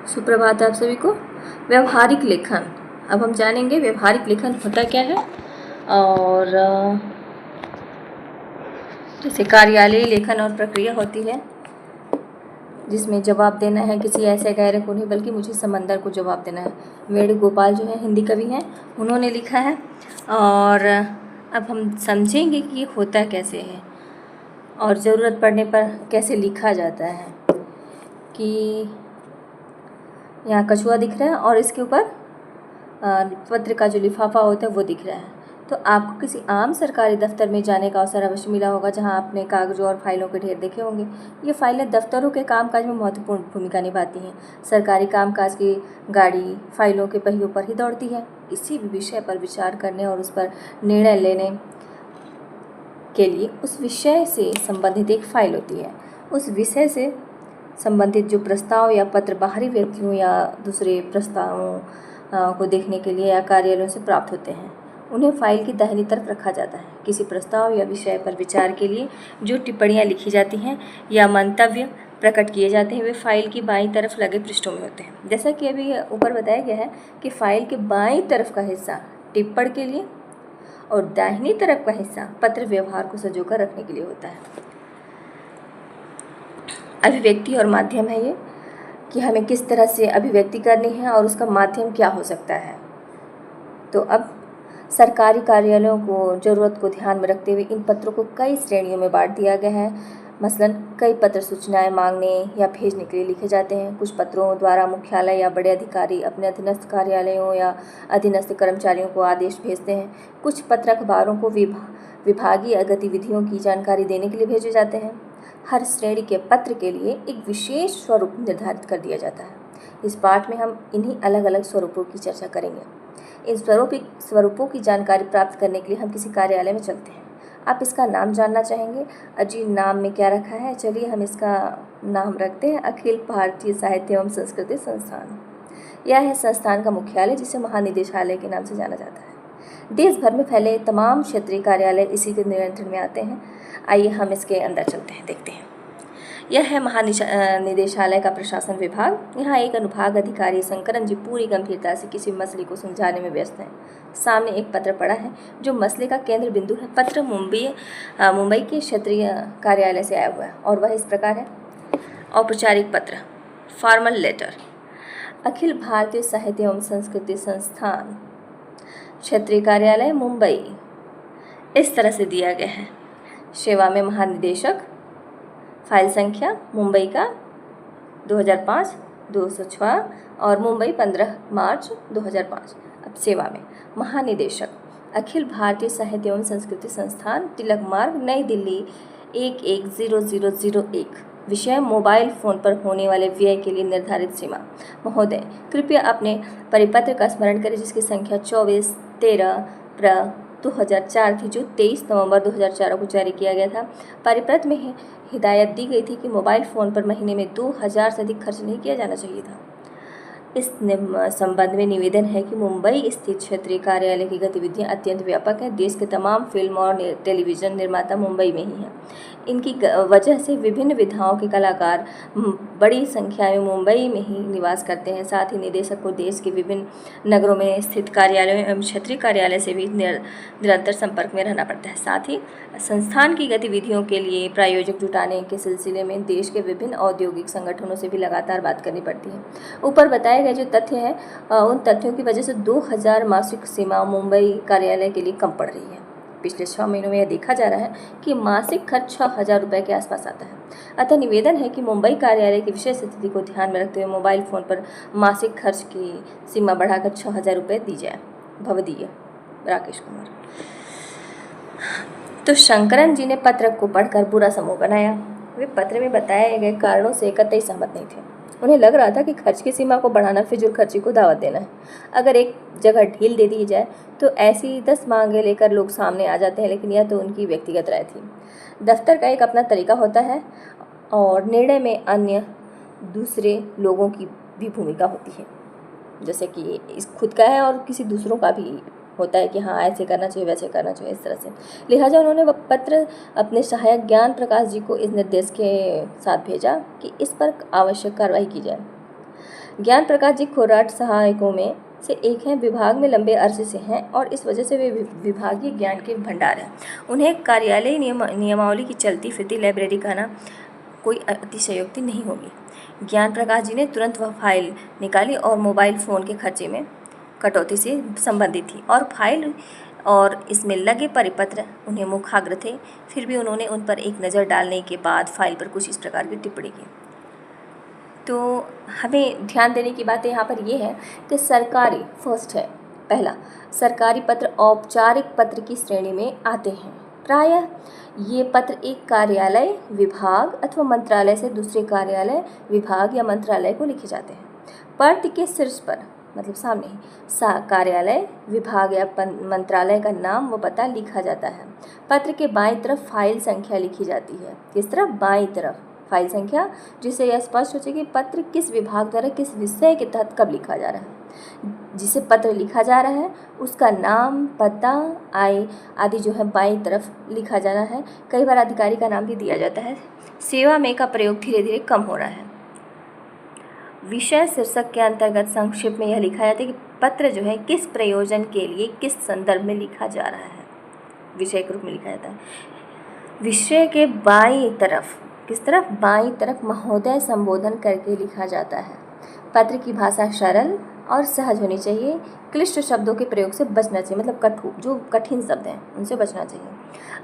सुप्रभात आप सभी को। व्यवहारिक लेखन, अब हम जानेंगे व्यवहारिक लेखन होता क्या है। और जैसे कार्यालयीय लेखन और प्रक्रिया होती है जिसमें जवाब देना है किसी ऐसे गैर को नहीं बल्कि मुझे समंदर को जवाब देना है। वेणुगोपाल जो है हिंदी कवि हैं, उन्होंने लिखा है। और अब हम समझेंगे कि ये होता कैसे है और ज़रूरत पड़ने पर कैसे लिखा जाता है। कि यहाँ कछुआ दिख रहा है और इसके ऊपर पत्र का जो लिफाफा होता है वो दिख रहा है। तो आपको किसी आम सरकारी दफ्तर में जाने का अवसर अवश्य मिला होगा जहाँ आपने कागजों और फाइलों के ढेर देखे होंगे। ये फाइलें दफ्तरों के कामकाज में महत्वपूर्ण भूमिका निभाती हैं। सरकारी कामकाज की गाड़ी फाइलों के पहियों पर ही दौड़ती है। किसी भी विषय पर विचार करने और उस पर निर्णय लेने के लिए उस विषय से संबंधित एक फाइल होती है। उस विषय से संबंधित जो प्रस्ताव या पत्र बाहरी व्यक्तियों या दूसरे प्रस्तावों को देखने के लिए या कार्यालयों से प्राप्त होते हैं, उन्हें फाइल की दाहिनी तरफ रखा जाता है। किसी प्रस्ताव या विषय पर विचार के लिए जो टिप्पणियाँ लिखी जाती हैं या मंतव्य प्रकट किए जाते हैं वे फाइल की बाईं तरफ लगे पृष्ठों में होते हैं। जैसा कि अभी ऊपर बताया गया है कि फाइल के बाईं तरफ का हिस्सा टिप्पण के लिए और दाहिनी तरफ का हिस्सा पत्र व्यवहार को संजोकर रखने के लिए होता है। अभिव्यक्ति और माध्यम है ये कि हमें किस तरह से अभिव्यक्ति करनी है और उसका माध्यम क्या हो सकता है। तो अब सरकारी कार्यालयों को ज़रूरत को ध्यान में रखते हुए इन पत्रों को कई श्रेणियों में बांट दिया गया है। मसलन कई पत्र सूचनाएं मांगने या भेजने के लिए लिखे जाते हैं। कुछ पत्रों द्वारा मुख्यालय या बड़े अधिकारी अपने अधीनस्थ कार्यालयों या अधीनस्थ कर्मचारियों को आदेश भेजते हैं। कुछ पत्र अखबारों को विभागीय गतिविधियों की जानकारी देने के लिए भेजे जाते हैं। हर श्रेणी के पत्र के लिए एक विशेष स्वरूप निर्धारित कर दिया जाता है। इस पाठ में हम इन्हीं अलग अलग स्वरूपों की चर्चा करेंगे। इन स्वरूपों की जानकारी प्राप्त करने के लिए हम किसी कार्यालय में चलते हैं। आप इसका नाम जानना चाहेंगे। अजी नाम में क्या रखा है, चलिए हम इसका नाम रखते हैं अखिल भारतीय साहित्य एवं संस्कृति संस्थान। यह है संस्थान का मुख्यालय जिसे महानिदेशालय के नाम से जाना जाता है। देश भर में फैले तमाम क्षेत्रीय कार्यालय इसी के नियंत्रण में आते हैं। आइए हम इसके अंदर चलते हैं, देखते हैं। यह है महानिदेशालय का प्रशासन विभाग। यहाँ एक अनुभाग अधिकारी शंकरन जी पूरी गंभीरता से किसी मसले को सुलझाने में व्यस्त हैं। सामने एक पत्र पड़ा है जो मसले का केंद्र बिंदु है। पत्र मुंबई के क्षेत्रीय कार्यालय से आया हुआ है और वह इस प्रकार है। औपचारिक पत्र, फॉर्मल लेटर, अखिल भारतीय साहित्य एवं संस्कृति संस्थान, क्षेत्रीय कार्यालय मुंबई, इस तरह से दिया गया है। सेवा में महानिदेशक, फाइल संख्या मुंबई का 2005 206 और मुंबई 15 मार्च 2005। अब सेवा में महानिदेशक अखिल भारतीय साहित्य एवं संस्कृति संस्थान, तिलक मार्ग, नई दिल्ली 110001। विषय मोबाइल फ़ोन पर होने वाले व्यय के लिए निर्धारित सीमा। महोदय कृपया अपने परिपत्र का स्मरण करें जिसकी संख्या 24/13/2004 थी जो 23 नवंबर 2004 को जारी किया गया था। परिपत्र में हिदायत दी गई थी कि मोबाइल फ़ोन पर महीने में 2000 से अधिक खर्च नहीं किया जाना चाहिए था। इस संबंध में निवेदन है कि मुंबई स्थित क्षेत्रीय कार्यालय की गतिविधियां अत्यंत व्यापक हैं। देश के तमाम फिल्म और टेलीविज़न निर्माता मुंबई में ही हैं। इनकी वजह से विभिन्न विधाओं के कलाकार बड़ी संख्या में मुंबई में ही निवास करते हैं। साथ ही निदेशक को देश के विभिन्न नगरों में स्थित कार्यालयों एवं क्षेत्रीय कार्यालय से भी निरंतर संपर्क में रहना पड़ता है। साथ ही संस्थान की गतिविधियों के लिए प्रायोजक जुटाने के सिलसिले में देश के विभिन्न औद्योगिक संगठनों से भी लगातार बात करनी पड़ती है। ऊपर बताए गए जो तथ्य हैं उन तथ्यों की वजह से 2000 मासिक सीमा मुंबई कार्यालय के लिए कम पड़ रही है। पिछले 6 महीनों में यह देखा जा रहा है कि मासिक खर्च 6000 रुपये के आसपास आता है। अतः निवेदन है कि मुंबई कार्यालय की विशेष स्थिति को ध्यान में रखते हुए मोबाइल फ़ोन पर मासिक खर्च की सीमा बढ़ाकर 6000 रुपये दी जाए। भवदीय राकेश कुमार। तो शंकरन जी ने पत्र को पढ़कर बुरा समूह बनाया। वे पत्र में बताए गए कारणों से कतई सहमत नहीं थे। उन्हें लग रहा था कि खर्च की सीमा को बढ़ाना फिजूल खर्ची को दावत देना है। अगर एक जगह ढील दे दी जाए तो ऐसी 10 मांगे लेकर लोग सामने आ जाते हैं, लेकिन यह तो उनकी व्यक्तिगत राय थी। दफ्तर का एक अपना तरीका होता है और निर्णय में अन्य दूसरे लोगों की भी भूमिका होती है। जैसे कि इस खुद का है और किसी दूसरों का भी होता है कि हाँ ऐसे करना चाहिए वैसे करना चाहिए, इस तरह से। लिहाजा उन्होंने वह पत्र अपने सहायक ज्ञान प्रकाश जी को इस निर्देश के साथ भेजा कि इस पर आवश्यक कार्रवाई की जाए। ज्ञान प्रकाश जी खोराट सहायकों में से एक हैं, विभाग में लंबे अरसे से हैं और इस वजह से वे विभागीय ज्ञान के भंडार हैं। उन्हें कार्यालय नियमावली की चलती फिरती लाइब्रेरी कहना कोई अतिशयोक्ति नहीं होगी। ज्ञान प्रकाश जी ने तुरंत वह फाइल निकाली और मोबाइल फ़ोन के खर्चे में कटौती से संबंधित थी और फाइल और इसमें लगे परिपत्र उन्हें मुखाग्र थे। फिर भी उन्होंने उन पर एक नज़र डालने के बाद फाइल पर कुछ इस प्रकार की टिप्पणी की। तो हमें ध्यान देने की बातें यहाँ पर ये है कि सरकारी फर्स्ट है, पहला सरकारी पत्र औपचारिक पत्र की श्रेणी में आते हैं। प्रायः ये पत्र एक कार्यालय, विभाग अथवा मंत्रालय से दूसरे कार्यालय, विभाग या मंत्रालय को लिखे जाते हैं। पत्र के शीर्ष पर मतलब सामने ही कार्यालय, विभाग या मंत्रालय का नाम व पता लिखा जाता है। पत्र के बाईं तरफ फाइल संख्या लिखी जाती है। किस तरफ? बाईं तरफ फाइल संख्या, जिससे यह स्पष्ट हो सके कि पत्र किस विभाग द्वारा किस विषय के तहत कब लिखा जा रहा है। जिसे पत्र लिखा जा रहा है उसका नाम, पता, आय आदि जो है बाईं तरफ लिखा जाना है। कई बार अधिकारी का नाम भी दिया जाता है। सेवा में का प्रयोग धीरे धीरे कम हो रहा है। विषय शीर्षक के अंतर्गत संक्षेप में यह लिखा जाता है कि पत्र जो है किस प्रयोजन के लिए किस संदर्भ में लिखा जा रहा है, विषय के रूप में लिखा जाता है। विषय के बाईं तरफ, किस तरफ? बाईं तरफ महोदय संबोधन करके लिखा जाता है। पत्र की भाषा सरल और सहज होनी चाहिए। क्लिष्ट शब्दों के प्रयोग से बचना चाहिए, मतलब जो कठिन शब्द हैं उनसे बचना चाहिए।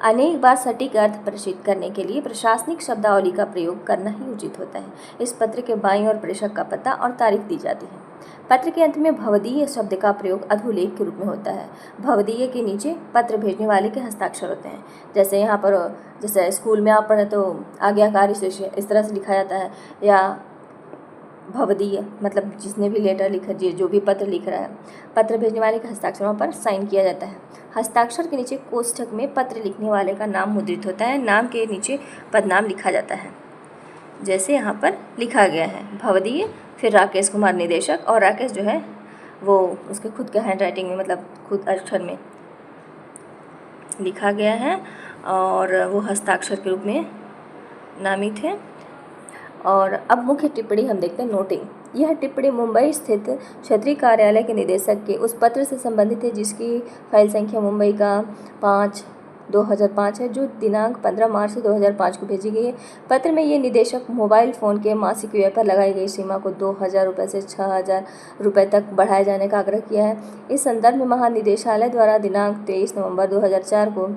अनेक बार सटीक अर्थ प्रदर्शित करने के लिए प्रशासनिक शब्दावली का प्रयोग करना ही उचित होता है। इस पत्र के बाईं ओर प्रेषक का पता और तारीख दी जाती है। पत्र के अंत में भवदीय शब्द का प्रयोग अधोलेख के रूप में होता है। भवदीय के नीचे पत्र भेजने वाले के हस्ताक्षर होते हैं। जैसे यहाँ पर, जैसे स्कूल में आप पढ़े तो आज्ञाकारी से इस तरह से लिखा जाता है, या भवदीय मतलब जिसने भी लेटर लिखा, जो भी पत्र लिख रहा है, पत्र भेजने वाले के हस्ताक्षर वहाँ पर साइन किया जाता है। हस्ताक्षर के नीचे कोष्ठक में पत्र लिखने वाले का नाम मुद्रित होता है। नाम के नीचे पदनाम लिखा जाता है, जैसे यहाँ पर लिखा गया है भवदीय, फिर राकेश कुमार निदेशक, और राकेश जो है वो उसके खुद के हैंड राइटिंग में, मतलब खुद अक्षर में लिखा गया है और वो हस्ताक्षर के रूप में नामित है। और अब मुख्य टिप्पणी हम देखते हैं, नोटिंग। यह टिप्पणी मुंबई स्थित क्षेत्रीय कार्यालय के निदेशक के उस पत्र से संबंधित है जिसकी फाइल संख्या मुंबई का 5/2005 है, जो दिनांक 15 मार्च 2005 को भेजी गई है। पत्र में ये निदेशक मोबाइल फ़ोन के मासिक व्यय पर लगाई गई सीमा को 2,000 रुपये से 6,000 रुपये तक बढ़ाए जाने का आग्रह किया है। इस संदर्भ में महानिदेशालय द्वारा दिनांक 23 नवंबर 2004 को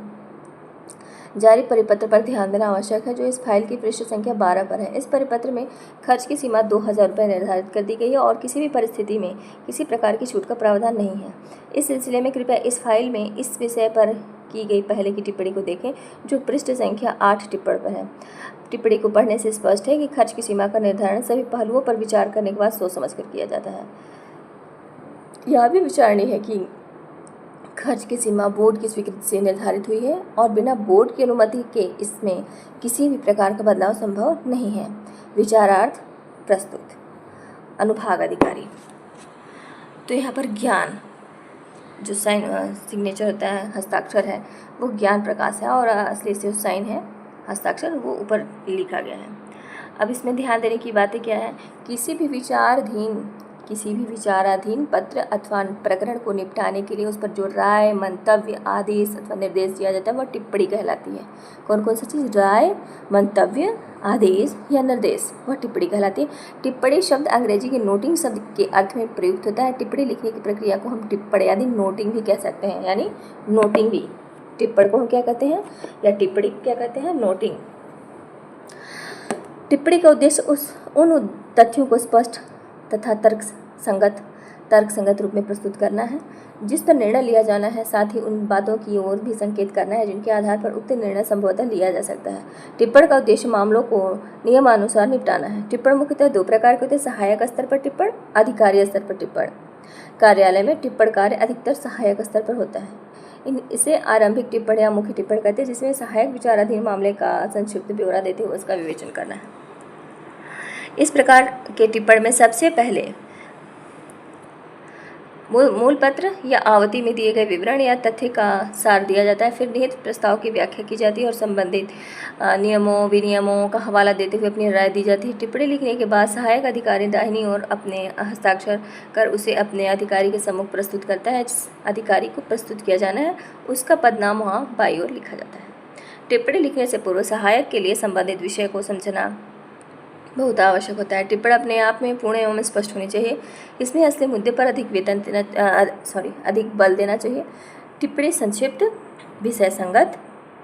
जारी परिपत्र पर ध्यान देना आवश्यक है, जो इस फाइल की पृष्ठ संख्या 12 पर है। इस परिपत्र में खर्च की सीमा 2,000 रुपये निर्धारित कर दी गई है और किसी भी परिस्थिति में किसी प्रकार की छूट का प्रावधान नहीं है। इस सिलसिले में कृपया इस फाइल में इस विषय पर की गई पहले की टिप्पणी को देखें, जो पृष्ठ संख्या 8 टिप्पणी पर है। टिप्पणी को पढ़ने से स्पष्ट है कि खर्च की सीमा का निर्धारण सभी पहलुओं पर विचार करने के बाद सोच समझ कर किया जाता है। यह भी विचारणीय है कि खर्च की सीमा बोर्ड की स्वीकृति से निर्धारित हुई है और बिना बोर्ड की अनुमति के इसमें किसी भी प्रकार का बदलाव संभव नहीं है। विचारार्थ प्रस्तुत। अनुभाग अधिकारी। तो यहाँ पर ज्ञान जो सिग्नेचर होता है, हस्ताक्षर है, वो ज्ञान प्रकाश है और असली से साइन है, हस्ताक्षर वो ऊपर लिखा गया है। अब इसमें ध्यान देने की बातें क्या है, किसी भी विचाराधीन पत्र अथवा प्रकरण को निपटाने के लिए उस पर जो राय, मंतव्य, आदेश अथवा निर्देश दिया जाता है वह टिप्पणी कहलाती है। कौन कौन सी चीज़? राय, मंतव्य, आदेश या निर्देश, वह टिप्पणी कहलाती है। टिप्पणी शब्द अंग्रेजी के नोटिंग शब्द के अर्थ में प्रयुक्त होता है। टिप्पणी लिखने की प्रक्रिया को हम टिप्पणी यानी नोटिंग भी कह सकते हैं, यानी नोटिंग भी। टिप्पणी को हम क्या कहते हैं, या टिप्पणी क्या कहते हैं? नोटिंग। टिप्पणी का उद्देश्य उन तथ्यों को स्पष्ट तथा तर्क संगत रूप में प्रस्तुत करना है जिस पर निर्णय लिया जाना है, साथ ही उन बातों की ओर भी संकेत करना है जिनके आधार पर उक्त निर्णय संभवतः लिया जा सकता है। टिप्पणी का उद्देश्य मामलों को नियमानुसार निपटाना है। टिप्पणी मुख्यतः 2 प्रकार के होते हैं, सहायक स्तर पर टिप्पणी, अधिकारी स्तर पर टिप्पणी। कार्यालय में टिप्पणी कार्य अधिकतर सहायक स्तर पर होता है। इसे आरंभिक टिप्पणी या मुख्य टिप्पणी कहते हैं, जिसमें सहायक विचाराधीन मामले का संक्षिप्त ब्यौरा देते हुए उसका विवेचन करना है। इस प्रकार के टिप्पणी में सबसे पहले मूल पत्र या आवती में दिए गए विवरण या तथ्य का सार दिया जाता है। फिर निहित प्रस्ताव की व्याख्या की जाती है और संबंधित नियमों विनियमों का हवाला देते हुए अपनी राय दी जाती है। टिप्पणी लिखने के बाद सहायक अधिकारी दाहिनी ओर अपने हस्ताक्षर कर उसे अपने अधिकारी के सम्मुख प्रस्तुत करता है। जिस अधिकारी को प्रस्तुत किया जाना है उसका पदनाम वहाँ बाईं ओर लिखा जाता है। टिप्पणी लिखने से पूर्व सहायक के लिए संबंधित विषय को समझना बहुत आवश्यक होता है। टिप्पणी अपने आप में पूर्ण एवं स्पष्ट होनी चाहिए। इसमें असली मुद्दे पर अधिक बल देना चाहिए। टिप्पणी संक्षिप्त, विषय संगत,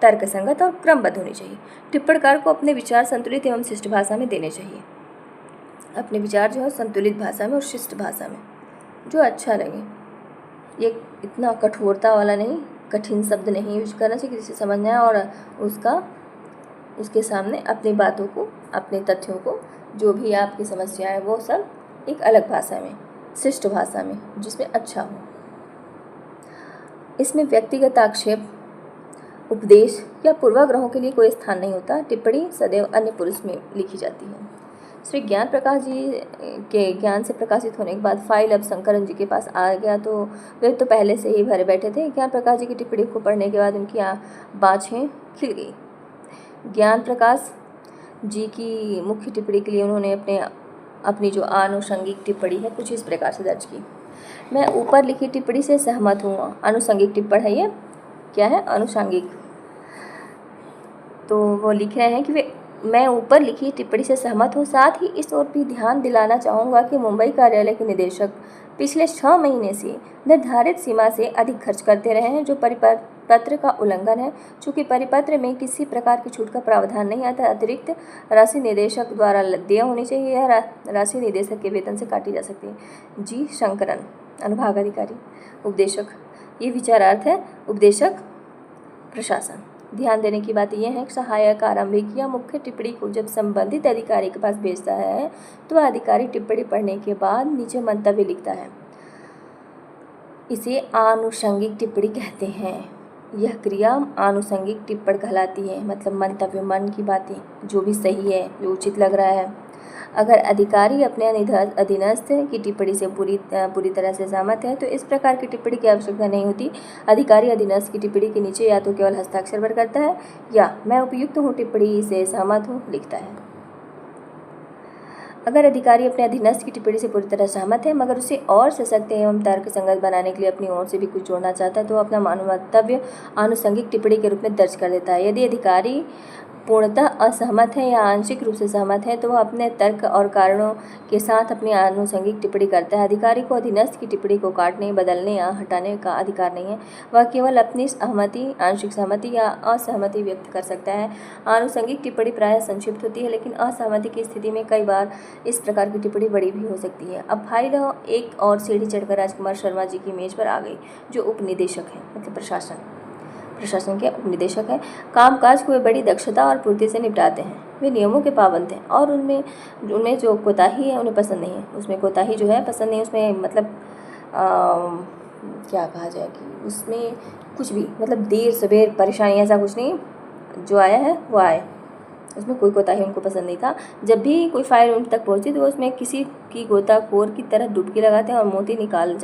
तर्क संगत और क्रमबद्ध होनी चाहिए। टिप्पणकार को अपने विचार संतुलित एवं शिष्ट भाषा में देने चाहिए। अपने विचार जो है संतुलित भाषा में और शिष्ट भाषा में, जो अच्छा लगे। ये इतना कठोरता वाला नहीं, कठिन शब्द नहीं यूज करना चाहिए, किसी से समझना है और उसके सामने अपनी बातों को, अपने तथ्यों को, जो भी आपकी समस्या है वो सब एक अलग भाषा में, शिष्ट भाषा में, जिसमें अच्छा हो। इसमें व्यक्तिगत आक्षेप, उपदेश या पूर्वाग्रहों के लिए कोई स्थान नहीं होता। टिप्पणी सदैव अन्य पुरुष में लिखी जाती है। श्री ज्ञान प्रकाश जी के ज्ञान से प्रकाशित होने के बाद फाइल अब शंकरन जी के पास आ गया, तो वे तो पहले से ही भरे बैठे थे। ज्ञान प्रकाश जी की टिप्पणी को पढ़ने के बाद उनकी बाँछें खिल गई। ज्ञान प्रकाश जी की मुख्य टिप्पणी के लिए उन्होंने अपनी जो आनुषंगिक टिप्पणी है कुछ इस प्रकार से दर्ज की। मैं ऊपर लिखी टिप्पणी से सहमत हूँ। आनुषंगिक टिप्पणी है, ये क्या है? अनुषंगिक। तो वो लिख रहे हैं कि मैं ऊपर लिखी टिप्पणी से सहमत हूँ। साथ ही इस ओर भी ध्यान दिलाना चाहूँगा कि मुंबई कार्यालय के निदेशक पिछले 6 महीने से निर्धारित सीमा से अधिक खर्च करते रहे हैं, जो परिपत्र का उल्लंघन है। चूँकि परिपत्र में किसी प्रकार की छूट का प्रावधान नहीं आता, अतिरिक्त राशि निदेशक द्वारा देय होनी चाहिए। यह राशि निदेशक के वेतन से काटी जा सकती है। जी शंकरन, अनुभाग अधिकारी। उपदेशक, ये विचारार्थ है। उपदेशक प्रशासन। ध्यान देने की बात यह है कि सहायक आरंभिक या मुख्य टिप्पणी को जब संबंधित अधिकारी के पास भेजता है तो वह अधिकारी टिप्पणी पढ़ने के बाद नीचे मंतव्य लिखता है। इसे आनुषंगिक टिप्पणी कहते हैं। यह क्रिया आनुषंगिक टिप्पणी कहलाती है। मतलब मंतव्य, मन की बातें, जो भी सही है, जो उचित लग रहा है। अगर अधिकारी अपने अधीनस्थ की टिप्पणी से पूरी तरह से सहमत है तो इस प्रकार की टिप्पणी की आवश्यकता नहीं होती। अधिकारी अधीनस्थ की टिप्पणी के नीचे या तो केवल हस्ताक्षर भर करता है या मैं उपयुक्त हूँ, टिप्पणी से सहमत हूँ लिखता है। अगर अधिकारी अपने अधीनस्थ की टिप्पणी से पूरी तरह सहमत है मगर उसे और सशक्त एवं तर्क संगत बनाने के लिए अपनी ओर से भी कुछ जोड़ना चाहता है तो अपना मंतव्य आनुषंगिक टिप्पणी के रूप में दर्ज कर देता है। यदि अधिकारी पूर्णतः असहमत है या आंशिक रूप से सहमत है तो वह अपने तर्क और कारणों के साथ अपनी आनुषंगिक टिप्पणी करता है। अधिकारी को अधीनस्थ की टिप्पणी को काटने, बदलने या हटाने का अधिकार नहीं है। वह केवल अपनी सहमति, आंशिक सहमति या असहमति व्यक्त कर सकता है। आनुषंगिक टिप्पणी प्रायः संक्षिप्त होती है, लेकिन असहमति की स्थिति में कई बार इस प्रकार की टिप्पणी बड़ी भी हो सकती है। अब फाइल एक और सीढ़ी चढ़कर राजकुमार शर्मा जी की मेज पर आ गई, जो उपनिदेशक हैं, मतलब प्रशासन के उपनिदेशक हैं। कामकाज को वे बड़ी दक्षता और पूर्ति से निपटाते हैं। वे नियमों के पाबंद हैं और उनमें जो कोताही है उन्हें पसंद नहीं है। उसमें कोताही जो है पसंद नहीं, उसमें मतलब क्या कहा जाए कि उसमें कुछ भी, मतलब देर सवेर परेशानी ऐसा कुछ नहीं, जो आया है वो आए, उसमें कोई कोताही उनको पसंद नहीं था। जब भी कोई फाइल उन तक पहुंची तो वो उसमें किसी की गोताखोर की तरह डुबकी लगाते हैं और मोती निकाल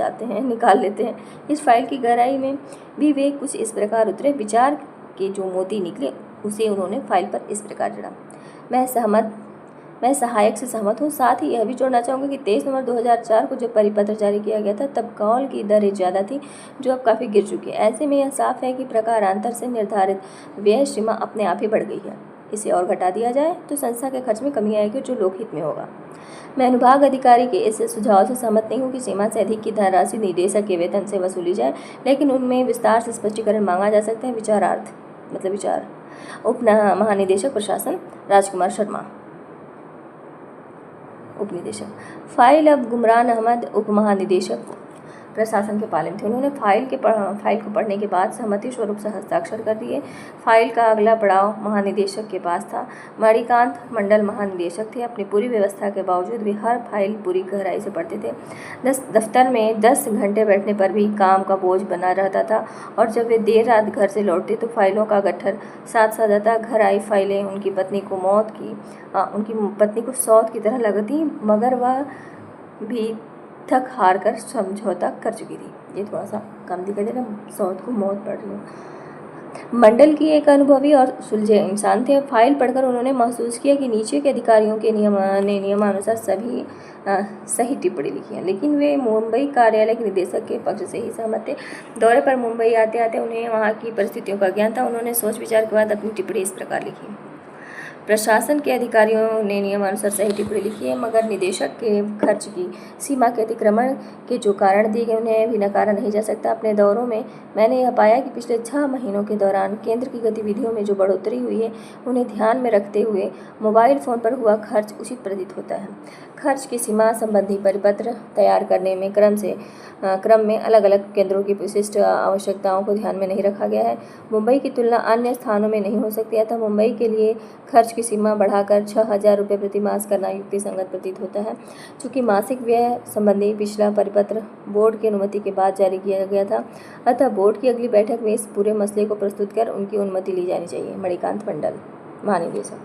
लेते हैं। इस फाइल की गहराई में भी वे कुछ इस प्रकार उतरे। विचार के जो मोती निकले उसे उन्होंने फाइल पर इस प्रकार जड़ा। मैं सहायक से सहमत हूँ। साथ ही यह भी जोड़ना चाहूँगा कि 23 नवंबर 2004 को जब परिपत्र जारी किया गया था तब कॉल की दरें ज़्यादा थी, जो अब काफ़ी गिर चुकी है। ऐसे में यह साफ है कि प्रकारांतर से निर्धारित व्यय सीमा अपने आप ही बढ़ गई है। इसे और घटा दिया जाए तो संस्था के खर्च में कमी आएगी, जो लोकहित में होगा। मैं अनुभाग अधिकारी के इस सुझाव से सहमत नहीं हूँ कि सीमा से अधिक की धनराशि निदेशक के वेतन से वसूली जाए, लेकिन उनमें विस्तार से स्पष्टीकरण मांगा जा सकता है। विचारार्थ, मतलब विचार। उप महानिदेशक प्रशासन राजकुमार शर्मा, उपनिदेशक। फाइल अब गुमरान अहमद, उप महानिदेशक प्रशासन के पाले में थे। उन्होंने फाइल को पढ़ने के बाद सहमति स्वरूप से हस्ताक्षर कर दिए। फाइल का अगला पड़ाव महानिदेशक के पास था। मणिकांत मंडल महानिदेशक थे। अपनी पूरी व्यवस्था के बावजूद वे हर फाइल पूरी गहराई से पढ़ते थे। दफ्तर में 10 घंटे बैठने पर भी काम का बोझ बना रहता था और जब वे देर रात घर से लौटते तो फाइलों का गट्ठर साथ साथ जाता। घर आई फाइलें उनकी पत्नी को सौत की तरह लगती, मगर वह भी थक हार कर समझौता कर चुकी थी। ये थोड़ा सा कम दिखाई दे रहा, सौत को मौत पड़ रही है। मंडल की एक अनुभवी और सुलझे इंसान थे। फाइल पढ़कर उन्होंने महसूस किया कि नीचे के अधिकारियों के नियमानुसार सभी सही टिप्पणी लिखी है, लेकिन वे मुंबई कार्यालय के निदेशक के पक्ष से ही सहमत थे। दौरे पर मुंबई आते आते उन्हें वहाँ की परिस्थितियों का ज्ञान था। उन्होंने सोच विचार के बाद अपनी टिप्पणी इस प्रकार लिखी। प्रशासन के अधिकारियों ने नियमानुसार सही टिप्पणी लिखी है, मगर निदेशक के खर्च की सीमा के अतिक्रमण के जो कारण दिए गए उन्हें भी नकारा नहीं जा सकता। अपने दौरों में मैंने यह पाया कि पिछले 6 महीनों के दौरान केंद्र की गतिविधियों में जो बढ़ोतरी हुई है, उन्हें ध्यान में रखते हुए मोबाइल फ़ोन पर हुआ खर्च उचित प्रतीत होता है। खर्च की सीमा संबंधी परिपत्र तैयार करने में क्रम में अलग अलग केंद्रों की विशिष्ट आवश्यकताओं को ध्यान में नहीं रखा गया है। मुंबई की तुलना अन्य स्थानों में नहीं हो सकती, अतः मुंबई के लिए खर्च की सीमा बढ़ाकर 6,000 रुपये प्रति मास करना युक्तिसंगत प्रतीत होता है। चूँकि मासिक व्यय संबंधी पिछला परिपत्र बोर्ड की अनुमति के बाद जारी किया गया था, अतः बोर्ड की अगली बैठक में इस पूरे मसले को प्रस्तुत कर उनकी अनुमति ली जानी चाहिए। मणिकांत मंडल, महानिदेशक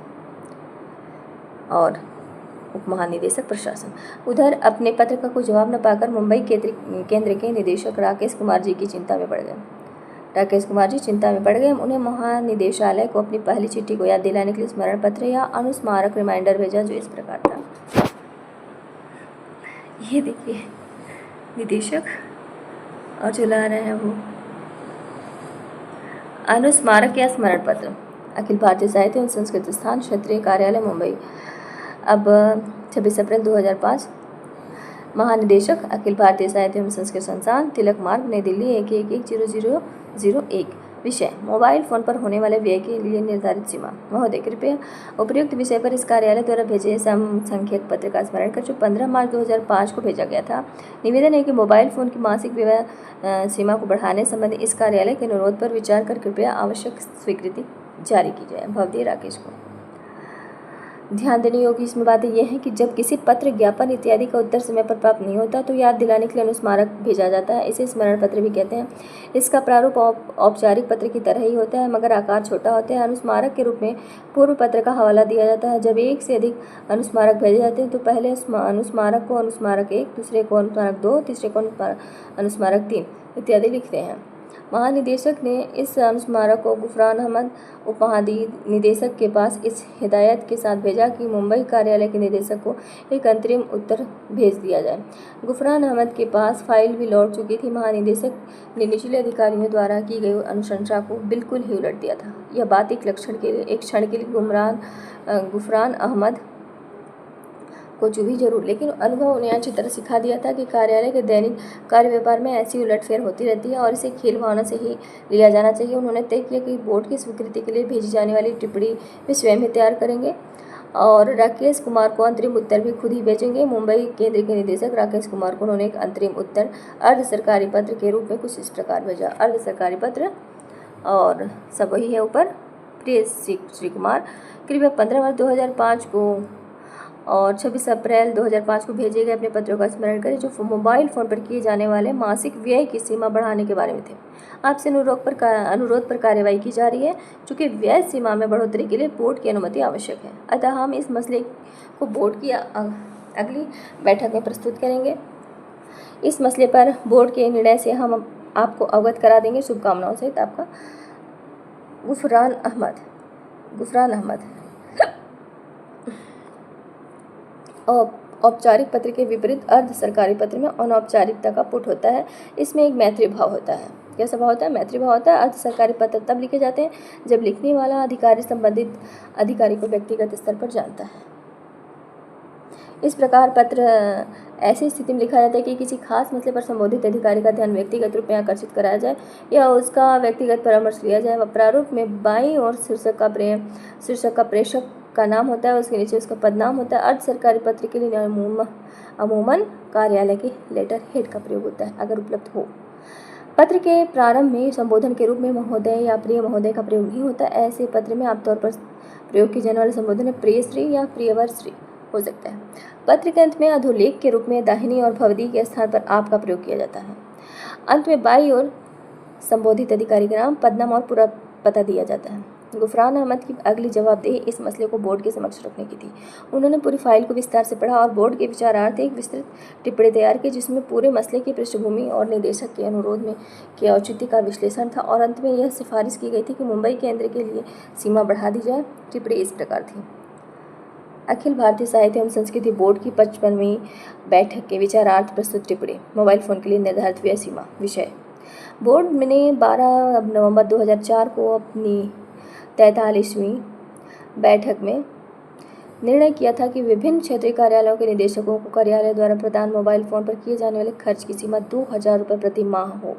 और उप महानिदेशक प्रशासन। उधर अपने पत्र का कोई जवाब न पाकर मुंबई केंद्र के निदेशक राकेश कुमार जी चिंता में पड़ गए। उन्हें महानिदेशालय को अपनी पहली चिट्ठी को याद दिलाने के लिए स्मरण पत्र या अनुस्मारक रिमाइंडर भेजा, जो इस प्रकार था। ये देखिए निदेशक और जो ला रहे हैं वो अनुस्मारक या स्मरण पत्र। अखिल भारतीय साहित्य एवं संस्कृत संस्थान, क्षेत्रीय कार्यालय, मुंबई। अब 26 अप्रैल 2005। महानिदेशक अखिल भारतीय साहित्य एवं संस्कृत संस्थान, तिलक मार्ग, नई दिल्ली 11110001। विषय: मोबाइल फ़ोन पर होने वाले व्यय के लिए निर्धारित सीमा। महोदय, कृपया उपर्युक्त विषय पर इस कार्यालय द्वारा भेजे संख्यक पत्र का स्मरण कर, जो 15 मार्च 2005 को भेजा गया था। निवेदन है कि मोबाइल फ़ोन की मासिक व्यय सीमा को बढ़ाने संबंधी इस कार्यालय के अनुरोध पर विचार कर कृपया आवश्यक स्वीकृति जारी की जाए। भवदीय राकेश को। ध्यान देने योग्य इसमें बातें यह है कि जब किसी पत्र, ज्ञापन इत्यादि का उत्तर समय पर प्राप्त नहीं होता तो याद दिलाने के लिए अनुस्मारक भेजा जाता है। इसे स्मरण पत्र भी कहते हैं। इसका प्रारूप औपचारिक पत्र की तरह ही होता है, मगर आकार छोटा होता है। अनुस्मारक के रूप में पूर्व पत्र का हवाला दिया जाता है। जब एक से अधिक अनुस्मारक भेजे जाते हैं तो पहले अनुस्मारक को अनुस्मारक 1, दूसरे को अनुस्मारक 2, तीसरे को अनुस्मारक 3 इत्यादि लिखते हैं। महानिदेशक ने इस अनुस्मारक को गुफरान अहमद उप महानिदेशक के पास इस हिदायत के साथ भेजा कि मुंबई कार्यालय के निदेशक को एक अंतरिम उत्तर भेज दिया जाए। गुफरान अहमद के पास फाइल भी लौट चुकी थी। महानिदेशक ने निचले अधिकारियों द्वारा की गई अनुशंसा को बिल्कुल ही उलट दिया था। यह बात एक क्षण के लिए गुफरान अहमद को चुभी जरूर, लेकिन अनुभव उन्हें अच्छी तरह सिखा दिया था कि कार्यालय के दैनिक कार्य व्यापार में ऐसी उलटफेर होती रहती है और इसे खेल भावना से ही लिया जाना चाहिए। उन्होंने तय किया कि बोर्ड की स्वीकृति के लिए भेजी जाने वाली टिप्पणी वे स्वयं ही तैयार करेंगे और राकेश कुमार को अंतरिम उत्तर भी खुद ही भेजेंगे। मुंबई केंद्र के निदेशक राकेश कुमार को उन्होंने एक अंतरिम उत्तर अर्ध सरकारी पत्र के रूप में कुछ इस प्रकार भेजा। अर्ध सरकारी पत्र और सब वही है ऊपर। प्रिय श्री कुमार, कृपया 15 मार्च 2005 को और 26 अप्रैल 2005 को भेजे गए अपने पत्रों का स्मरण करें, जो मोबाइल फ़ोन पर किए जाने वाले मासिक व्यय की सीमा बढ़ाने के बारे में थे। आपसे अनुरोध पर कार्यवाही की जा रही है, चूँकि व्यय सीमा में बढ़ोतरी के लिए बोर्ड की अनुमति आवश्यक है। अतः हम इस मसले को बोर्ड की अगली बैठक में प्रस्तुत करेंगे। इस मसले पर बोर्ड के निर्णय से हम आपको अवगत करा देंगे। शुभकामनाओं सहित आपका गुफरान अहमद। औपचारिक पत्र के विपरीत अर्ध सरकारी पत्र में अनौपचारिकता का पुट होता है। इसमें एक मैत्री भाव होता है। कैसा भाव होता है? मैत्री भाव होता है। अर्ध सरकारी पत्र तब लिखे जाते हैं जब लिखने वाला अधिकारी संबंधित अधिकारी को व्यक्तिगत स्तर पर जानता है। इस प्रकार पत्र ऐसी स्थिति में लिखा जाता है कि किसी खास मसले पर संबोधित अधिकारी का ध्यान व्यक्तिगत रूप में आकर्षित कराया जाए या उसका व्यक्तिगत परामर्श लिया जाए। प्रारूप में बाईं ओर शीर्षक का प्रेषक का नाम होता है, उसके नीचे उसका पदनाम होता है। अर्ध सरकारी पत्र के लिए अमूमन कार्यालय के लेटर हेड का प्रयोग होता है, अगर उपलब्ध हो। पत्र के प्रारंभ में संबोधन के रूप में महोदय या प्रिय महोदय का प्रयोग नहीं होता। ऐसे पत्र में आमतौर पर प्रयोग किए जाने वाले संबोधन में प्रिय श्री या प्रियवर श्री हो सकता है। पत्र के अंत में अधोलेख के रूप में दाहिनी और भवदी के स्थान पर आप का प्रयोग किया जाता है। अंत में बाईं ओर संबोधित अधिकारी का नाम, पदनाम और पूरा पता दिया जाता है। गुफरान अहमद की अगली जवाबदेही इस मसले को बोर्ड के समक्ष रखने की थी। उन्होंने पूरी फाइल को विस्तार से पढ़ा और बोर्ड के विचारार्थ एक विस्तृत टिप्पणी तैयार की, जिसमें पूरे मसले की पृष्ठभूमि और निदेशक के अनुरोध में के औचित्य का विश्लेषण था, और अंत में यह सिफारिश की गई थी कि मुंबई केंद्र के लिए सीमा बढ़ा दी जाए। टिप्पणी इस प्रकार थी। अखिल भारतीय साहित्य एवं संस्कृति बोर्ड की 55वीं बैठक के विचारार्थ प्रस्तुत टिप्पणी। मोबाइल फ़ोन के लिए निर्धारित व्यय सीमा। विषय: बोर्ड ने 12 नवंबर 2004 को अपनी 43वीं बैठक में निर्णय किया था कि विभिन्न क्षेत्रीय कार्यालयों के निदेशकों को कार्यालय द्वारा प्रदान मोबाइल फ़ोन पर किए जाने वाले खर्च की सीमा 2000 रुपये प्रति माह हो।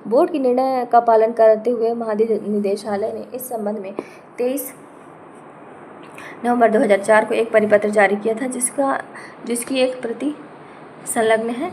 बोर्ड के निर्णय का पालन करते हुए महानिदेशालय ने इस संबंध में 23 नवंबर 2004 को एक परिपत्र जारी किया था, जिसकी एक प्रति संलग्न है।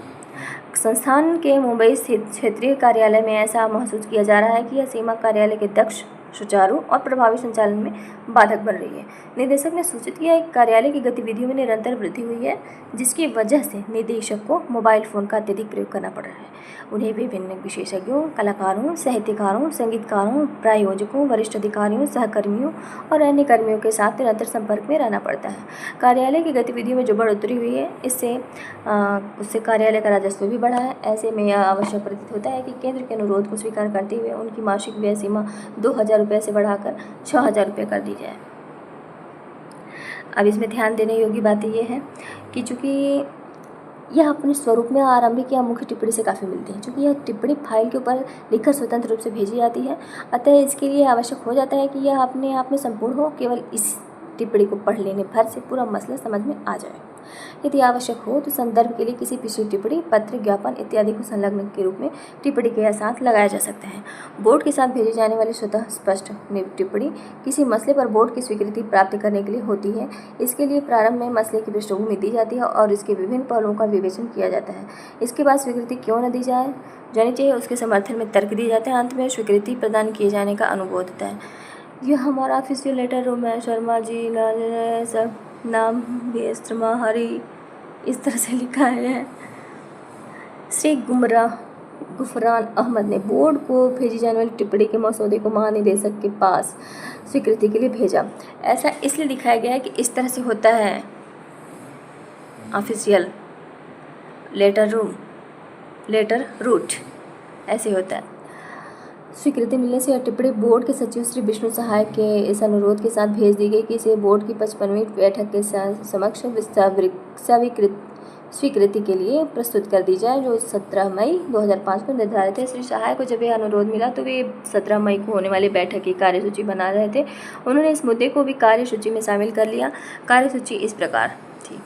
संस्थान के मुंबई स्थित क्षेत्रीय कार्यालय में ऐसा महसूस किया जा रहा है कि यह सीमा कार्यालय के दक्ष, सुचारू और प्रभावी संचालन में बाधक बन रही है। निदेशक ने सूचित किया कि कार्यालय की गतिविधियों में निरंतर वृद्धि हुई है, जिसकी वजह से निदेशक को मोबाइल फ़ोन का अत्यधिक प्रयोग करना पड़ रहा है। उन्हें विभिन्न विशेषज्ञों, कलाकारों, साहित्यकारों, संगीतकारों, प्रायोजकों, वरिष्ठ अधिकारियों, सहकर्मियों और अन्य कर्मियों के साथ निरंतर संपर्क में रहना पड़ता है। कार्यालय की गतिविधियों में जो बढ़ोतरी हुई है, उससे कार्यालय का राजस्व भी बढ़ा है। ऐसे में यह आवश्यक प्रतीत होता है कि केंद्र के अनुरोध को स्वीकार करते हुए उनकी मासिक व्यय सीमा 2000 रुपये से बढ़ाकर 6000 रुपये कर दी जाए। अब इसमें ध्यान देने योग्य बातें ये हैं कि चूँकि यह अपने स्वरूप में आरंभिक या मुख्य टिप्पणी से काफ़ी मिलती है। चूँकि यह टिप्पणी फाइल के ऊपर लिखकर स्वतंत्र रूप से भेजी जाती है, अतः इसके लिए आवश्यक हो जाता है कि यह अपने आप में संपूर्ण हो, केवल इस टिप्पणी को पढ़ लेने भर से पूरा मसला समझ में आ जाए। यदि आवश्यक हो तो संदर्भ के लिए किसी पिछली टिप्पणी, पत्र, ज्ञापन इत्यादि को संलग्न के रूप में टिप्पणी के साथ लगाया जा सकता है। बोर्ड के साथ भेजी जाने वाली स्वतः स्पष्ट टिप्पणी किसी मसले पर बोर्ड की स्वीकृति प्राप्त करने के लिए होती है। इसके लिए प्रारंभ में मसले की पृष्ठभूमि दी जाती है और इसके विभिन्न पहलुओं का विवेचन किया जाता है। इसके बाद स्वीकृति क्यों न दी जानी चाहिए, उसके समर्थन में तर्क दिए जाते हैं। अंत में स्वीकृति प्रदान किए जाने का अनुरोध होता है। यह हमारा ऑफिशियल लेटर उमेश शर्मा जी सब नाम बेस्त्रमा हरी इस तरह से लिखा है। श्री गुफरान अहमद ने बोर्ड को भेजी जाने वाली टिप्पणी के मसौदे को महानिदेशक के पास स्वीकृति के लिए भेजा। ऐसा इसलिए दिखाया गया है कि इस तरह से होता है ऑफिशियल लेटर रूट ऐसे होता है। स्वीकृति मिलने से यह टिप्पणी बोर्ड के सचिव श्री विष्णु सहाय के इस अनुरोध के साथ भेज दी गई कि इसे बोर्ड की 55वीं बैठक के समक्ष स्वीकृति के लिए प्रस्तुत कर दी जाए, जो 17 मई 2005 को निर्धारित है। श्री सहाय को जब यह अनुरोध मिला तो वे 17 मई को होने वाली बैठक की कार्यसूची बना रहे थे। उन्होंने इस मुद्दे को भी कार्यसूची में शामिल कर लिया। कार्यसूची इस प्रकार थी।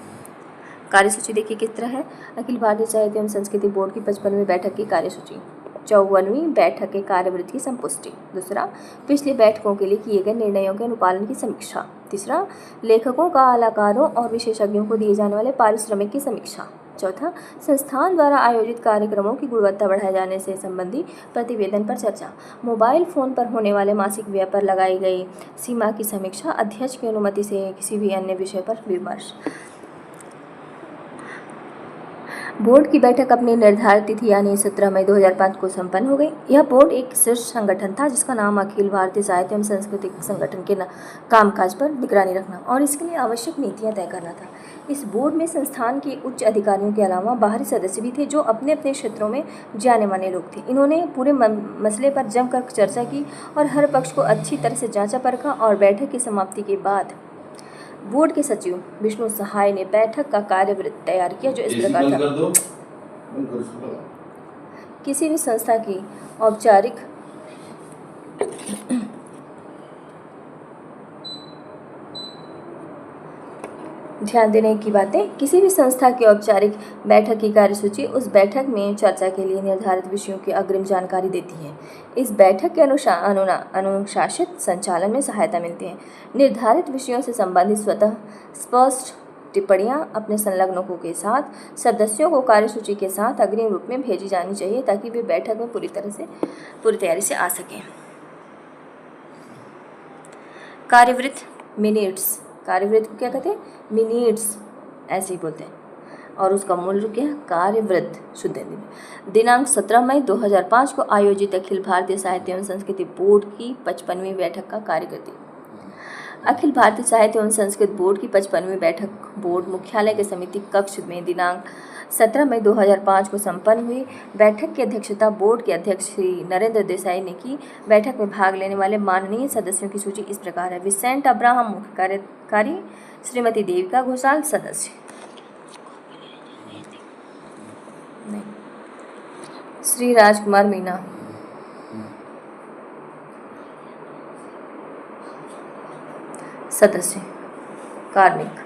कार्यसूची देखिए किस तरह है। अखिल भारतीय साहित्य एवं संस्कृति बोर्ड की 55वीं बैठक की कार्यसूची। 54वीं बैठक के कार्यवृत्ति की संपुष्टि। दूसरा, पिछली बैठकों के लिए किए गए निर्णयों के अनुपालन की समीक्षा। तीसरा, लेखकों, कलाकारों और विशेषज्ञों को दिए जाने वाले पारिश्रमिक की समीक्षा। चौथा, संस्थान द्वारा आयोजित कार्यक्रमों की गुणवत्ता बढ़ाए जाने से संबंधी प्रतिवेदन पर चर्चा। मोबाइल फ़ोन पर होने वाले मासिक व्यय पर लगाई गई सीमा की समीक्षा। अध्यक्ष की अनुमति से किसी भी अन्य विषय पर विमर्श। बोर्ड की बैठक अपनी निर्धारित तिथि यानी 17 मई 2005 को संपन्न हो गई। यह बोर्ड एक शीर्ष संगठन था जिसका नाम अखिल भारतीय साहित्य एवं सांस्कृतिक संगठन के कामकाज पर निगरानी रखना और इसके लिए आवश्यक नीतियां तय करना था। इस बोर्ड में संस्थान के उच्च अधिकारियों के अलावा बाहरी सदस्य भी थे जो अपने अपने क्षेत्रों में जाने माने लोग थे। इन्होंने पूरे मसले पर जमकर चर्चा की और हर पक्ष को अच्छी तरह से जांचा परखा और बैठक की समाप्ति के बाद बोर्ड के सचिव विष्णु सहाय ने बैठक का कार्यवृत्त तैयार किया, जो इस प्रकार था। किसी भी संस्था की औपचारिक ध्यान देने की बातें। किसी भी संस्था की औपचारिक बैठक की कार्यसूची उस बैठक में चर्चा के लिए निर्धारित विषयों की अग्रिम जानकारी देती है। इस बैठक के अनुशासित संचालन में सहायता मिलती है। निर्धारित विषयों से संबंधित स्वतः स्पष्ट टिप्पणियां अपने संलग्नकों के साथ सदस्यों को कार्यसूची के साथ अग्रिम रूप में भेजी जानी चाहिए ताकि वे बैठक में पूरी तैयारी से आ सकें। कार्यवृत्त मिनट्स। कार्यवृत्त को क्या कहते हैं? मिनट्स ऐसे ही बोलते हैं। और उसका मूल्य क्या है? कार्यवृत्त शुद्ध हिंदी में। दिनांक 17 मई 2005 को आयोजित अखिल भारतीय साहित्य एवं संस्कृति बोर्ड की 55वीं बैठक का कार्यकृति। अखिल भारतीय साहित्य एवं संस्कृत बोर्ड की 55वीं बैठक बोर्ड मुख्यालय के समिति कक्ष में दिनांक 17 मई 2005 को संपन्न हुई। बैठक की अध्यक्षता बोर्ड के अध्यक्ष श्री नरेंद्र देसाई ने की। बैठक में भाग लेने वाले माननीय सदस्यों की सूची इस प्रकार है। विसेंट अब्राहम मुख्य कार्यकारी, श्रीमती देविका घोषाल सदस्य, श्री राजकुमार मीना, सदस्य कार्मिक,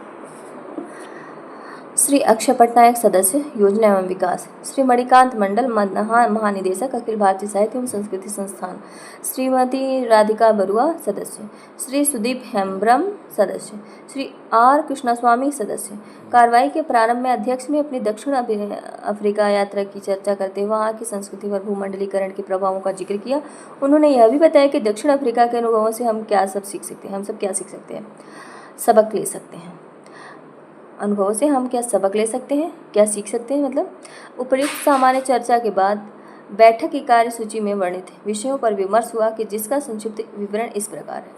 श्री अक्षय पटनायक सदस्य योजना एवं विकास, श्री मणिकांत मंडल महानिदेशक अखिल भारतीय साहित्य एवं संस्कृति संस्थान, श्रीमती राधिका बरुआ सदस्य, श्री सुदीप हेम्ब्रम सदस्य, श्री आर कृष्णस्वामी सदस्य। कार्रवाई के प्रारंभ में अध्यक्ष ने अपनी दक्षिण अफ्रीका यात्रा की चर्चा करते हुए वहाँ की संस्कृति पर भूमंडलीकरण के प्रभावों का जिक्र किया। उन्होंने यह भी बताया कि दक्षिण अफ्रीका के अनुभवों से हम सब क्या सीख सकते हैं, सबक ले सकते हैं। अनुभवों से हम क्या सबक ले सकते हैं, क्या सीख सकते हैं, मतलब उपयुक्त सामान्य चर्चा के बाद बैठक की कार्यसूची में वर्णित विषयों पर विमर्श हुआ कि जिसका संक्षिप्त विवरण इस प्रकार है।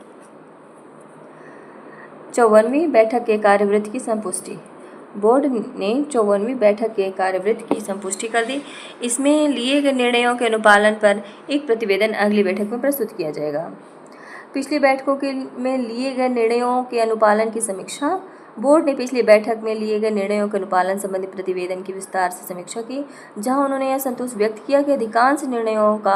54वीं बैठक के कार्यवृत्त की संपुष्टि। बोर्ड ने 54वीं बैठक के कार्यवृत्त की संपुष्टि कर दी। इसमें लिए गए निर्णयों के अनुपालन पर एक प्रतिवेदन अगली बैठक में प्रस्तुत किया जाएगा। पिछली बैठकों में लिए गए निर्णयों के अनुपालन की समीक्षा। बोर्ड ने पिछली बैठक में लिए गए निर्णयों के अनुपालन संबंधी प्रतिवेदन की विस्तार से समीक्षा की, जहां उन्होंने यह संतोष व्यक्त किया कि अधिकांश निर्णयों का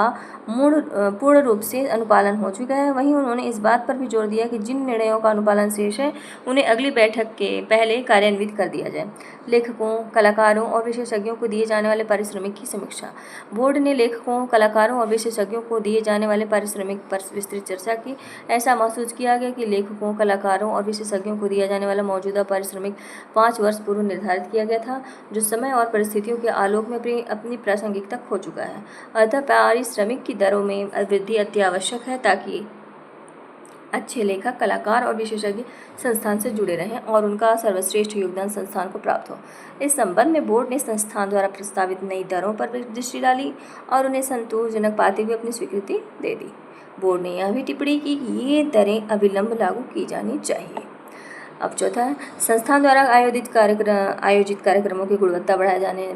पूर्ण रूप से अनुपालन हो चुका है। वहीं उन्होंने इस बात पर भी जोर दिया कि जिन निर्णयों का अनुपालन शेष है उन्हें अगली बैठक के पहले कार्यान्वित कर दिया जाए। लेखकों, कलाकारों और विशेषज्ञों को दिए जाने वाले पारिश्रमिक की समीक्षा। बोर्ड ने लेखकों, कलाकारों और विशेषज्ञों को दिए जाने वाले पारिश्रमिक पर विस्तृत चर्चा की। ऐसा महसूस किया गया कि लेखकों, कलाकारों और विशेषज्ञों को दिया जाने वाला मौजूदा पारिश्रमिक 5 वर्ष पूर्व निर्धारित किया गया था, जो समय और परिस्थितियों के आलोक में अपनी प्रासंगिकता खो चुका है। अतः पारिश्रमिक की दरों में वृद्धि अति आवश्यक है ताकि अच्छे लेखक, कलाकार और विशेषज्ञ संस्थान से जुड़े रहें और उनका सर्वश्रेष्ठ योगदान संस्थान को प्राप्त हो। इस संबंध में बोर्ड ने संस्थान द्वारा प्रस्तावित नई दरों पर दृष्टि डाली और उन्हें संतोषजनक पाते हुए अपनी स्वीकृति दे दी। बोर्ड ने यह भी टिप्पणी की कि ये दरें अविलंब लागू की जानी चाहिए। अब चौथा है संस्थान द्वारा आयोजित कार्यक्रमों की गुणवत्ता बढ़ाए जाने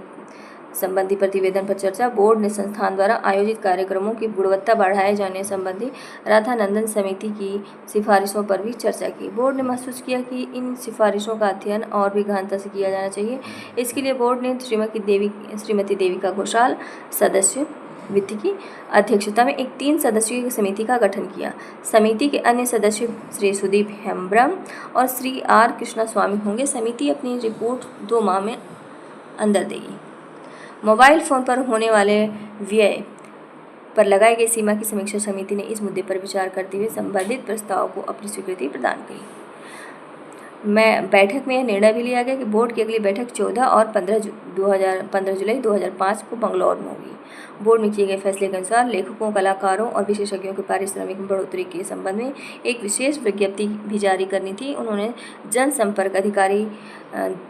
संबंधी प्रतिवेदन पर चर्चा। बोर्ड ने संस्थान द्वारा आयोजित कार्यक्रमों की गुणवत्ता बढ़ाए जाने संबंधी राधानंदन समिति की सिफारिशों पर भी चर्चा की। बोर्ड ने महसूस किया कि इन सिफारिशों का अध्ययन और भी गहनता से किया जाना चाहिए। इसके लिए बोर्ड ने श्रीमती देविका घोषाल सदस्य वित्त की अध्यक्षता में एक 3 सदस्यीय समिति का गठन किया। समिति के अन्य सदस्य श्री सुदीप हेम्ब्रम और श्री आर कृष्णस्वामी होंगे। समिति अपनी रिपोर्ट 2 माह में अंदर देगी। मोबाइल फ़ोन पर होने वाले व्यय पर लगाई गई सीमा की समीक्षा समिति ने इस मुद्दे पर विचार करते हुए संबंधित प्रस्ताव को अपनी स्वीकृति प्रदान की। बैठक में यह निर्णय भी लिया गया कि बोर्ड की अगली बैठक 14 और 15 जुलाई 2005 को बंगलौर में होगी। बोर्ड में किए गए फैसले के अनुसार लेखकों, कलाकारों और विशेषज्ञों के पारिश्रमिक में बढ़ोतरी के संबंध में एक विशेष विज्ञप्ति भी जारी करनी थी। उन्होंने जनसंपर्क अधिकारी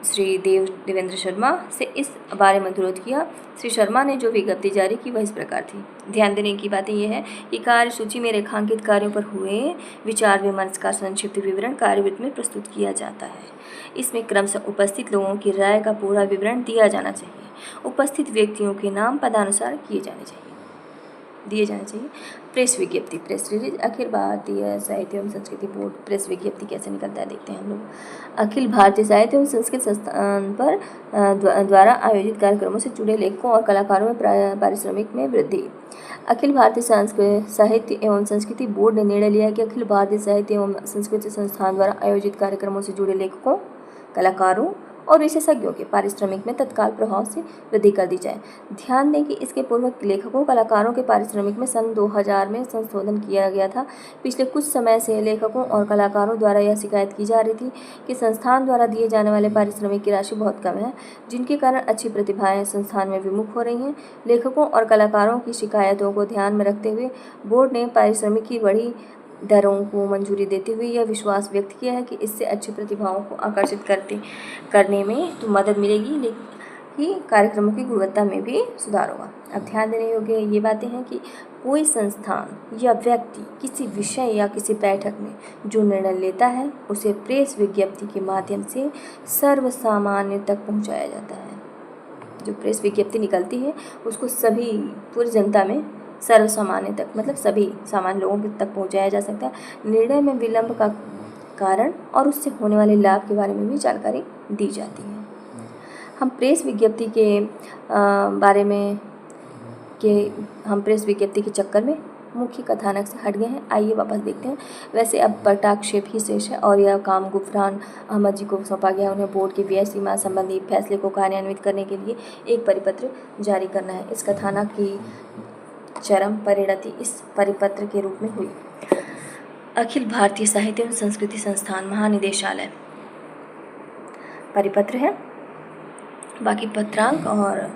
श्री देवेंद्र शर्मा से इस बारे में अनुरोध किया। श्री शर्मा ने जो विज्ञप्ति जारी की वह इस प्रकार थी। ध्यान देने की बातें यह है कि कार्यसूची में रेखांकित कार्यों पर हुए विचार विमर्श का संक्षिप्त विवरण कार्यवृत्त में प्रस्तुत किया जाता है। इसमें क्रमशः उपस्थित लोगों की राय का पूरा विवरण दिया जाना चाहिए। उपस्थित व्यक्तियों के नाम पदानुसार दिए जाने चाहिए। प्रेस विज्ञप्ति, प्रेस रिलीज। अखिल भारतीय साहित्य एवं संस्कृति बोर्ड प्रेस विज्ञप्ति कैसे निकलता है देखते हैं हम लोग। अखिल भारतीय साहित्य एवं संस्कृत संस्थान पर द्वारा आयोजित कार्यक्रमों से जुड़े लेखकों और कलाकारों में पारिश्रमिक में वृद्धि। अखिल भारतीय साहित्य एवं संस्कृति बोर्ड ने निर्णय लिया कि अखिल भारतीय साहित्य एवं संस्कृति संस्थान द्वारा आयोजित कार्यक्रमों से जुड़े लेखकों, कलाकारों और विशेषज्ञों के पारिश्रमिक में तत्काल प्रभाव से वृद्धि कर दी जाए। ध्यान दें कि इसके पूर्व लेखकों, कलाकारों के पारिश्रमिक में सन 2000 में संशोधन किया गया था। पिछले कुछ समय से लेखकों और कलाकारों द्वारा यह शिकायत की जा रही थी कि संस्थान द्वारा दिए जाने वाले पारिश्रमिक की राशि बहुत कम है, जिनके कारण अच्छी प्रतिभाएं संस्थान में विमुख हो रही हैं। लेखकों और कलाकारों की शिकायतों को ध्यान में रखते हुए बोर्ड ने पारिश्रमिक की दरों को मंजूरी देते हुए यह विश्वास व्यक्त किया है कि इससे अच्छी प्रतिभाओं को आकर्षित करने में तो मदद मिलेगी, लेकिन कार्यक्रमों की गुणवत्ता में भी सुधार होगा। अब ध्यान देने योग्य ये बातें हैं कि कोई संस्थान या व्यक्ति किसी विषय या किसी बैठक में जो निर्णय लेता है उसे प्रेस विज्ञप्ति के माध्यम से सर्वसामान्य तक पहुंचाया जाता है। जो प्रेस विज्ञप्ति निकलती है उसको सभी पूरी जनता में सर्वसामान्य तक, मतलब सभी सामान्य लोगों तक पहुंचाया जा सकता है। निर्णय में विलंब का कारण और उससे होने वाले लाभ के बारे में भी जानकारी दी जाती है। हम प्रेस विज्ञप्ति के बारे में हम प्रेस विज्ञप्ति के चक्कर में मुख्य कथानक से हट गए हैं। आइए वापस देखते हैं। वैसे अब पटाक्षेप ही शेष है और यह काम गुफरान अहमद जी को सौंपा गया। उन्हें बोर्ड की व्यय सीमा संबंधी फैसले को कार्यान्वित करने के लिए एक परिपत्र जारी करना है। इस कथानक की चरम परिणति इस परिपत्र के रूप में हुई। अखिल भारतीय साहित्य एवं संस्कृति संस्थान महानिदेशालय परिपत्र है, बाकी पत्रांक और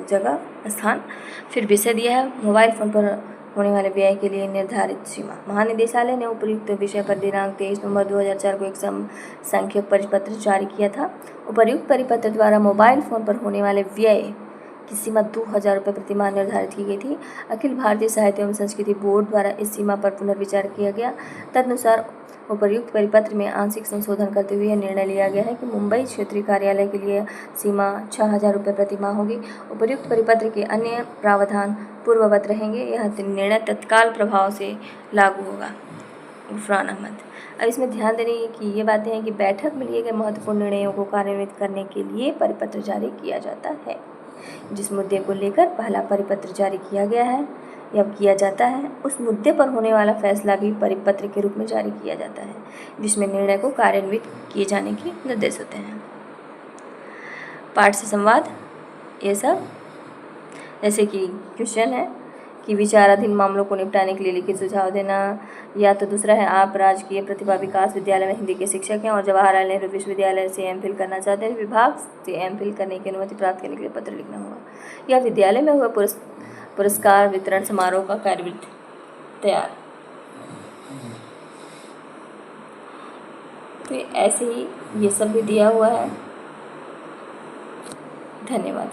जगह स्थान। फिर विषय दिया है मोबाइल फ़ोन पर होने वाले व्यय के लिए निर्धारित सीमा। महानिदेशालय ने उपर्युक्त विषय पर दिनांक 23 नवंबर 2004 को एक संख्यक परिपत्र जारी किया था। उपर्युक्त परिपत्र द्वारा मोबाइल फ़ोन पर होने वाले व्यय की सीमा 2000 रुपये प्रतिमाह निर्धारित की गई थी। अखिल भारतीय साहित्य एवं संस्कृति बोर्ड द्वारा इस सीमा पर पुनर्विचार किया गया। तदनुसार उपर्युक्त परिपत्र में आंशिक संशोधन करते हुए यह निर्णय लिया गया है कि मुंबई क्षेत्रीय कार्यालय के लिए सीमा 6000 रुपये प्रतिमाह होगी। उपर्युक्त परिपत्र के अन्य प्रावधान पूर्ववत रहेंगे। यह निर्णय तत्काल प्रभाव से लागू होगा। गुफरान अहमद। अब इसमें ध्यान देने की ये बातें हैं कि बैठक में लिए गए महत्वपूर्ण निर्णयों को कार्यान्वित करने के लिए परिपत्र जारी किया जाता है। जिस मुद्दे को लेकर पहला परिपत्र जारी किया गया है या किया जाता है, उस मुद्दे पर होने वाला फैसला भी परिपत्र के रूप में जारी किया जाता है, जिसमें निर्णय को कार्यान्वित किए जाने के निर्देश होते हैं। पाठ से संवाद ये सब, जैसे कि क्वेश्चन है कि विचाराधीन मामलों को निपटाने के लिए लिखित सुझाव देना, या तो दूसरा है आप राजकीय प्रतिभा विकास विद्यालय में हिंदी के शिक्षक हैं और जवाहरलाल नेहरू विश्वविद्यालय से एमफिल करना चाहते हैं। विभाग से एमफिल करने की अनुमति प्राप्त करने के लिए पत्र लिखना होगा, या विद्यालय में हुआ पुरस्कार वितरण समारोह का कार्यवृत्त तैयार। तो ऐसे ही ये सब भी दिया हुआ है। धन्यवाद।